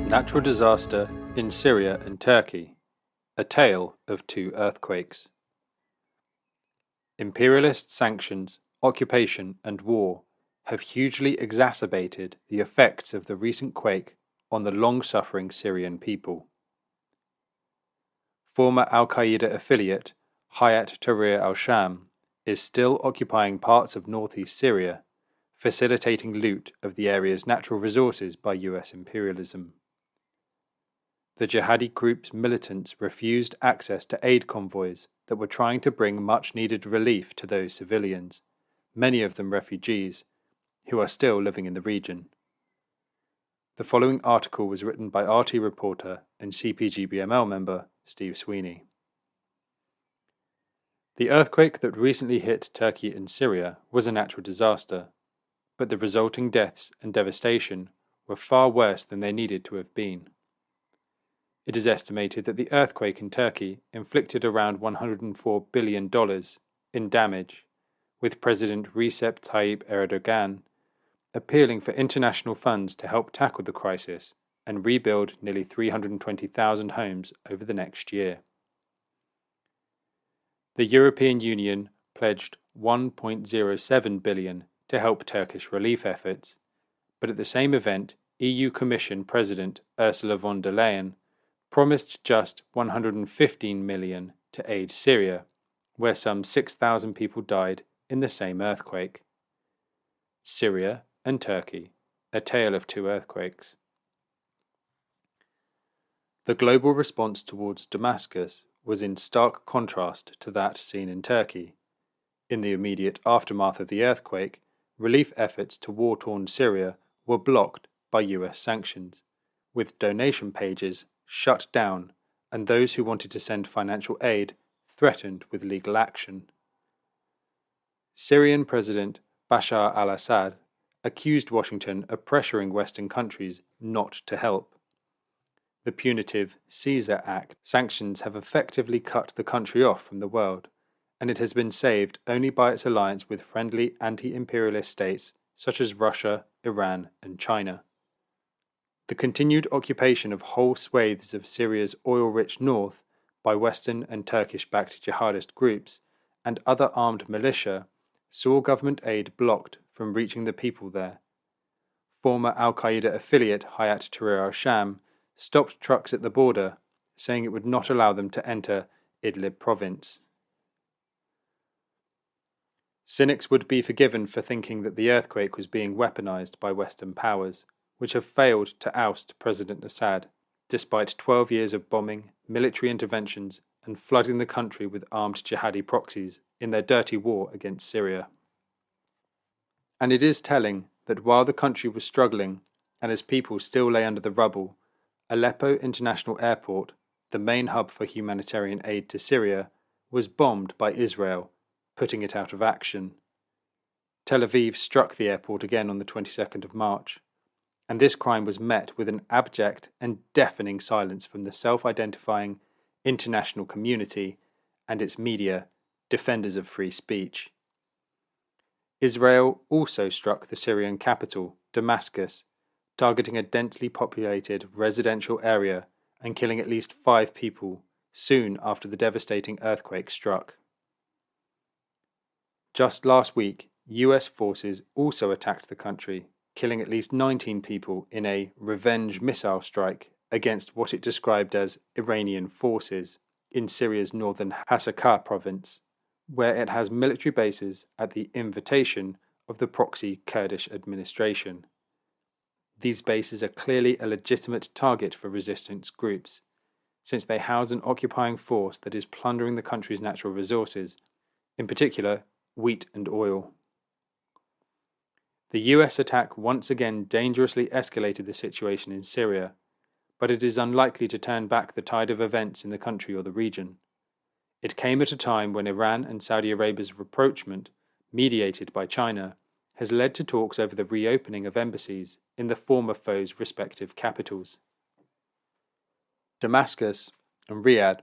Natural disaster in Syria and Turkey, a tale of two earthquakes. Imperialist sanctions, occupation and war have hugely exacerbated the effects of the recent quake on the long-suffering Syrian people. Former al-Qaeda affiliate Hayat Tahrir al-Sham is still occupying parts of northeast Syria, facilitating loot of the area's natural resources by US imperialism. The jihadi group's militants refused access to aid convoys that were trying to bring much-needed relief to those civilians, many of them refugees, who are still living in the region. The following article was written by RT reporter and CPGB-ML member Steve Sweeney. The earthquake that recently hit Turkey and Syria was a natural disaster, but the resulting deaths and devastation were far worse than they needed to have been. It is estimated that the earthquake in Turkey inflicted around $104 billion in damage, with President Recep Tayyip Erdogan appealing for international funds to help tackle the crisis and rebuild nearly 320,000 homes over the next year. The European Union pledged $1.07 billion to help Turkish relief efforts, but at the same event, EU Commission President Ursula von der Leyen promised just $115 million to aid Syria, where some 6,000 people died in the same earthquake. Syria and Turkey, a tale of two earthquakes. The global response towards Damascus was in stark contrast to that seen in Turkey. In the immediate aftermath of the earthquake, relief efforts to war-torn Syria were blocked by US sanctions, with donation pages shut down and those who wanted to send financial aid threatened with legal action. Syrian President Bashar al-Assad accused Washington of pressuring Western countries not to help. The punitive Caesar Act sanctions have effectively cut the country off from the world, and it has been saved only by its alliance with friendly anti-imperialist states such as Russia, Iran, and China. The continued occupation of whole swathes of Syria's oil-rich north by Western and Turkish-backed jihadist groups and other armed militia saw government aid blocked from reaching the people there. Former al-Qaeda affiliate Hayat Tahrir al-Sham stopped trucks at the border, saying it would not allow them to enter Idlib province. Cynics would be forgiven for thinking that the earthquake was being weaponized by Western powers, which have failed to oust President Assad, despite 12 years of bombing, military interventions, and flooding the country with armed jihadi proxies in their dirty war against Syria. And it is telling that while the country was struggling, and as people still lay under the rubble, Aleppo International Airport, the main hub for humanitarian aid to Syria, was bombed by Israel, putting it out of action. Tel Aviv struck the airport again on the 22nd of March, and this crime was met with an abject and deafening silence from the self-identifying international community and its media, defenders of free speech. Israel also struck the Syrian capital, Damascus, targeting a densely populated residential area and killing at least 5 people soon after the devastating earthquake struck. Just last week, US forces also attacked the country, killing at least 19 people in a revenge missile strike against what it described as Iranian forces in Syria's northern Hasakah province, where it has military bases at the invitation of the proxy Kurdish administration. These bases are clearly a legitimate target for resistance groups, since they house an occupying force that is plundering the country's natural resources, in particular wheat and oil. The US attack once again dangerously escalated the situation in Syria, but it is unlikely to turn back the tide of events in the country or the region. It came at a time when Iran and Saudi Arabia's rapprochement mediated by China, has led to talks over the reopening of embassies in the former foes' respective capitals. Damascus and Riyadh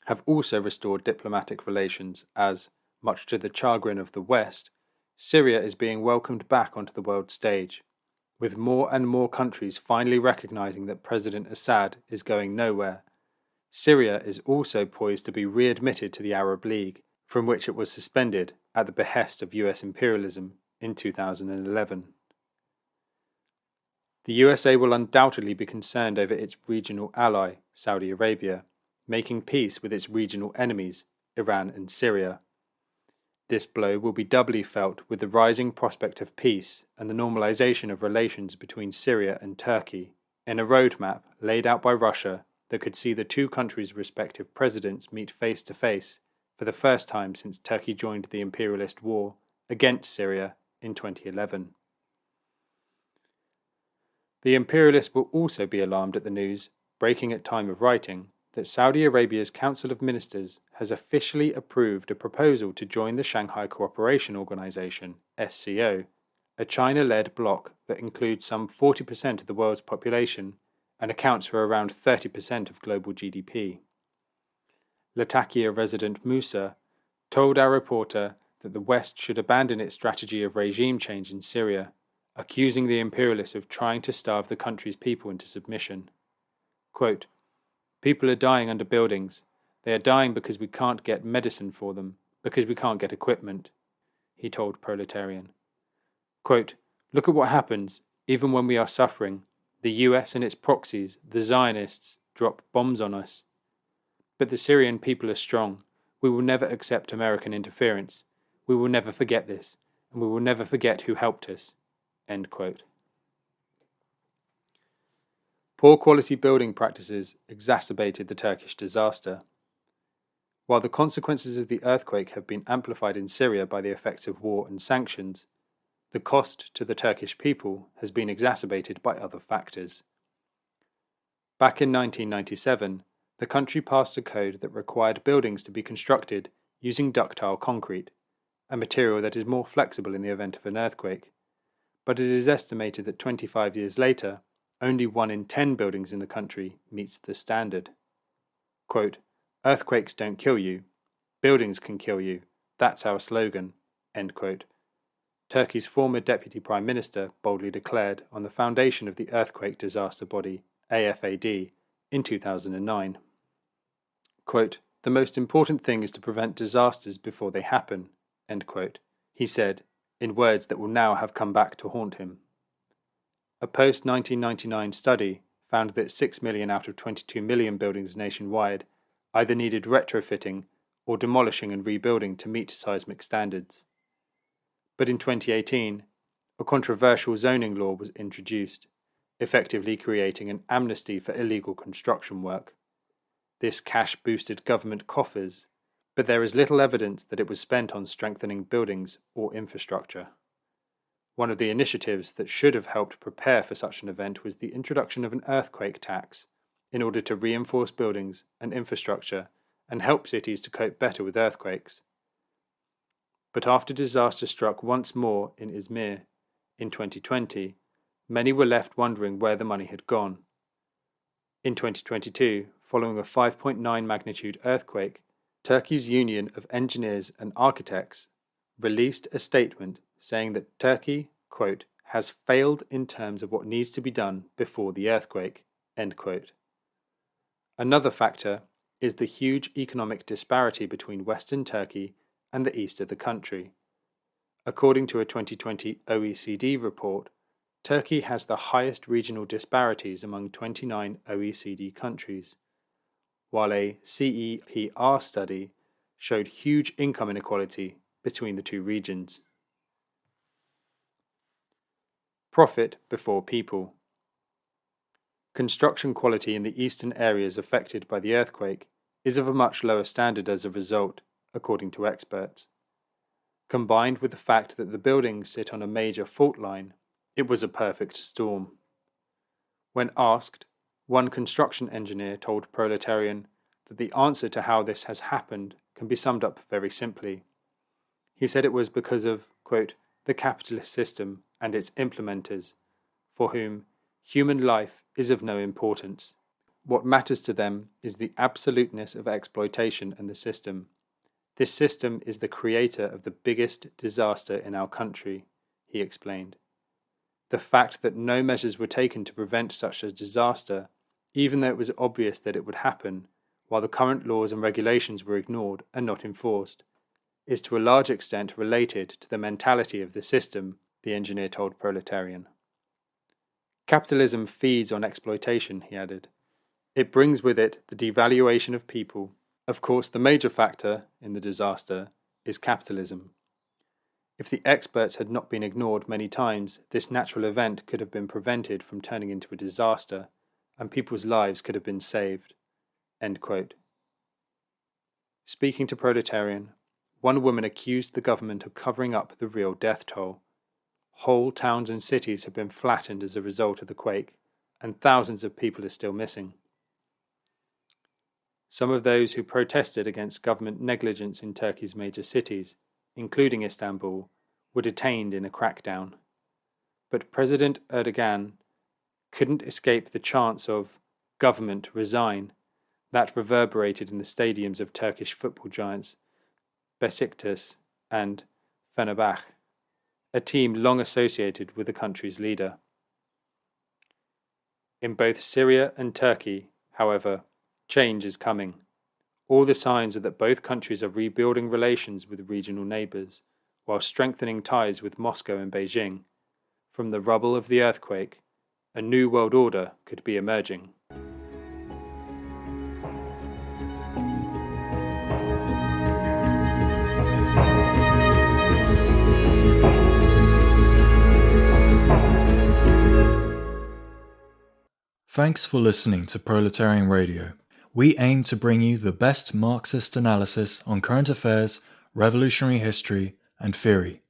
have also restored diplomatic relations as, much to the chagrin of the West, Syria is being welcomed back onto the world stage, with more and more countries finally recognizing that President Assad is going nowhere. Syria is also poised to be readmitted to the Arab League, from which it was suspended at the behest of US imperialism in 2011. The USA will undoubtedly be concerned over its regional ally, Saudi Arabia, making peace with its regional enemies, Iran and Syria. This blow will be doubly felt with the rising prospect of peace and the normalization of relations between Syria and Turkey, in a roadmap laid out by Russia that could see the two countries' respective presidents meet face to face for the first time since Turkey joined the Imperialist war against Syria in 2011. The Imperialists will also be alarmed at the news, breaking at time of writing, that Saudi Arabia's Council of Ministers has officially approved a proposal to join the Shanghai Cooperation Organization, SCO, a China-led bloc that includes some 40% of the world's population and accounts for around 30% of global GDP. Latakia resident Musa told our reporter that the West should abandon its strategy of regime change in Syria, accusing the imperialists of trying to starve the country's people into submission. Quote, "People are dying under buildings. They are dying because we can't get medicine for them, because we can't get equipment," he told Proletarian. Quote, "Look at what happens, even when we are suffering. The US and its proxies, the Zionists, drop bombs on us. But the Syrian people are strong. We will never accept American interference. We will never forget this, and we will never forget who helped us." End quote. Poor quality building practices exacerbated the Turkish disaster. While the consequences of the earthquake have been amplified in Syria by the effects of war and sanctions, the cost to the Turkish people has been exacerbated by other factors. Back in 1997, the country passed a code that required buildings to be constructed using ductile concrete, a material that is more flexible in the event of an earthquake. But it is estimated that 25 years later, only 1 in 10 buildings in the country meets the standard. Quote, "Earthquakes don't kill you. Buildings can kill you. That's our slogan." End quote. Turkey's former Deputy Prime Minister boldly declared on the foundation of the earthquake disaster body, AFAD, in 2009. Quote, "The most important thing is to prevent disasters before they happen," end quote, he said, in words that will now have come back to haunt him. A post-1999 study found that 6 million out of 22 million buildings nationwide either needed retrofitting or demolishing and rebuilding to meet seismic standards. But in 2018, a controversial zoning law was introduced, effectively creating an amnesty for illegal construction work. This cash boosted government coffers, but there is little evidence that it was spent on strengthening buildings or infrastructure. One of the initiatives that should have helped prepare for such an event was the introduction of an earthquake tax in order to reinforce buildings and infrastructure and help cities to cope better with earthquakes. But after disaster struck once more in Izmir in 2020, many were left wondering where the money had gone. In 2022, following a 5.9 magnitude earthquake, Turkey's Union of Engineers and Architects released a statement saying that Turkey, quote, "has failed in terms of what needs to be done before the earthquake," end quote. Another factor is the huge economic disparity between Western Turkey and the east of the country. According to a 2020 OECD report, Turkey has the highest regional disparities among 29 OECD countries, while a CEPR study showed huge income inequality between the two regions. Profit before people. Construction quality in the eastern areas affected by the earthquake is of a much lower standard as a result, according to experts. Combined with the fact that the buildings sit on a major fault line, it was a perfect storm. When asked, one construction engineer told Proletarian that the answer to how this has happened can be summed up very simply. He said it was because of, quote, the capitalist system and its implementers, for whom human life is of no importance. What matters to them is the absoluteness of exploitation and the system. This system is the creator of the biggest disaster in our country, he explained. The fact that no measures were taken to prevent such a disaster, even though it was obvious that it would happen, while the current laws and regulations were ignored and not enforced, is to a large extent related to the mentality of the system, the engineer told Proletarian. Capitalism feeds on exploitation, he added. It brings with it the devaluation of people. Of course, the major factor in the disaster is capitalism. If the experts had not been ignored many times, this natural event could have been prevented from turning into a disaster, and people's lives could have been saved. End quote. Speaking to Proletarian, one woman accused the government of covering up the real death toll. Whole towns and cities have been flattened as a result of the quake, and thousands of people are still missing. Some of those who protested against government negligence in Turkey's major cities, including Istanbul, were detained in a crackdown. But President Erdogan couldn't escape the chants of "government resign" that reverberated in the stadiums of Turkish football giants Besiktas and Fenerbahce, a team long associated with the country's leader. In both Syria and Turkey, however, change is coming. All the signs are that both countries are rebuilding relations with regional neighbours, while strengthening ties with Moscow and Beijing. From the rubble of the earthquake, a new world order could be emerging. Thanks for listening to Proletarian Radio. We aim to bring you the best Marxist analysis on current affairs, revolutionary history, and theory.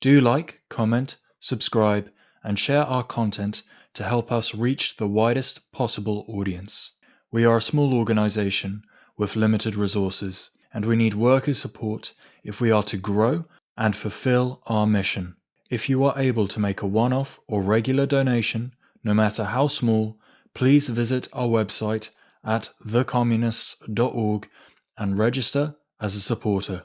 Do like, comment, subscribe, and share our content to help us reach the widest possible audience. We are a small organization with limited resources, and we need worker support if we are to grow and fulfill our mission. If you are able to make a one-off or regular donation, no matter how small, please visit our website at thecommunists.org and register as a supporter.